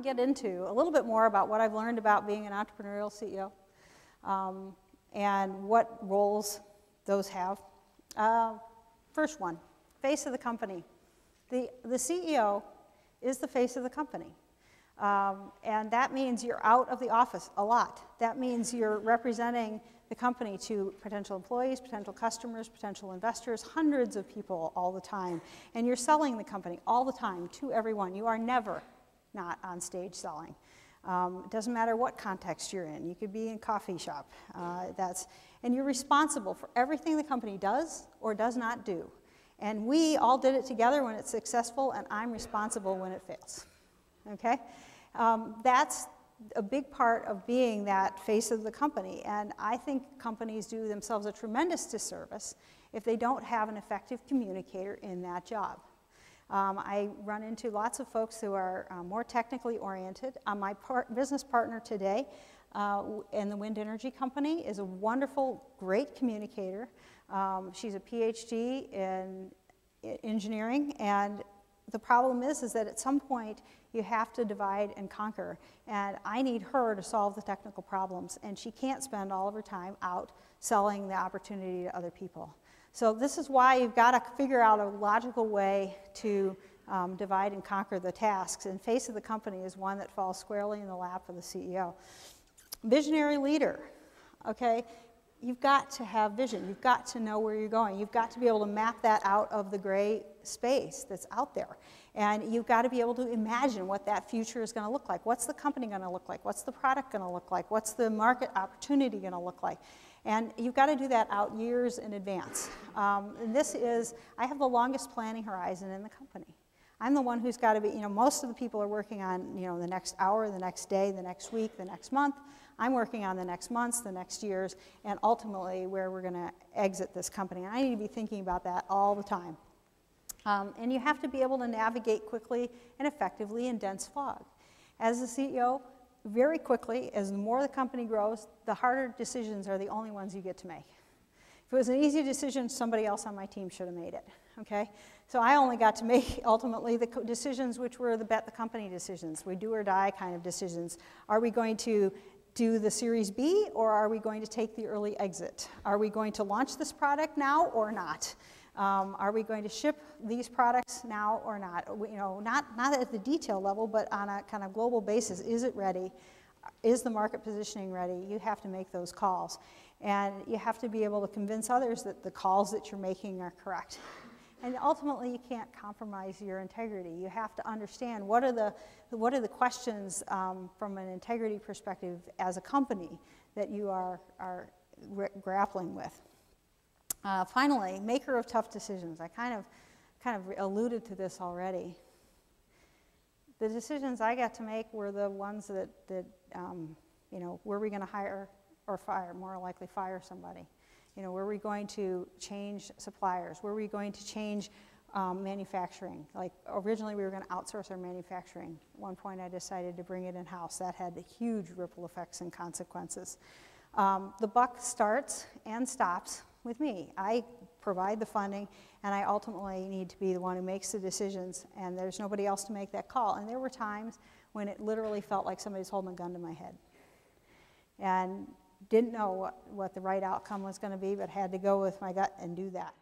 to get into a little bit more about what I've learned about being an entrepreneurial CEO and what roles those have. First one, face of the company. The CEO is the face of the company. And that means you're out of the office a lot. That means you're representing the company to potential employees, potential customers, potential investors, hundreds of people all the time. And you're selling the company all the time to everyone. You are never not on stage selling. It doesn't matter what context you're in. You could be in a coffee shop. And you're responsible for everything the company does or does not do. And we all did it together when it's successful, and I'm responsible when it fails. Okay? That's a big part of being that face of the company, and I think companies do themselves a tremendous disservice if they don't have an effective communicator in that job. I run into lots of folks who are more technically oriented. My business partner today in the wind energy company is a wonderful, great communicator. She's a PhD in engineering, and the problem is that at some point you have to divide and conquer, and I need her to solve the technical problems, and she can't spend all of her time out selling the opportunity to other people. So this is why you've got to figure out a logical way to divide and conquer the tasks, and face of the company is one that falls squarely in the lap of the CEO. Visionary leader, okay? You've got to have vision. You've got to know where you're going. You've got to be able to map that out of the gray space that's out there. And you've got to be able to imagine what that future is going to look like. What's the company going to look like? What's the product going to look like? What's the market opportunity going to look like? And you've got to do that out years in advance. And I have the longest planning horizon in the company. I'm the one who's got to be, most of the people are working on, the next hour, the next day, the next week, the next month. I'm working on the next months, the next years, and ultimately where we're going to exit this company. And I need to be thinking about that all the time. And you have to be able to navigate quickly and effectively in dense fog. As the CEO, very quickly, as the more the company grows, the harder decisions are the only ones you get to make. If it was an easy decision, somebody else on my team should have made it, okay? So I only got to make, ultimately, the decisions which were the bet the company decisions, we do or die kind of decisions. Are we going to do the Series B, or are we going to take the early exit? Are we going to launch this product now or not? Are we going to ship these products now or not? Not at the detail level, but on a kind of global basis. Is it ready? Is the market positioning ready? You have to make those calls. And you have to be able to convince others that the calls that you're making are correct. And ultimately, you can't compromise your integrity. You have to understand what are the questions from an integrity perspective as a company that you are grappling with. Finally, maker of tough decisions. I kind of alluded to this already. The decisions I got to make were the ones that were we going to hire or fire? More likely fire somebody. Were we going to change suppliers? Were we going to change manufacturing? Like originally we were going to outsource our manufacturing. At one point I decided to bring it in-house. That had huge ripple effects and consequences. The buck starts and stops with me. I provide the funding, and I ultimately need to be the one who makes the decisions, and there's nobody else to make that call. And there were times when it literally felt like somebody's holding a gun to my head. And didn't know what the right outcome was going to be, but had to go with my gut and do that.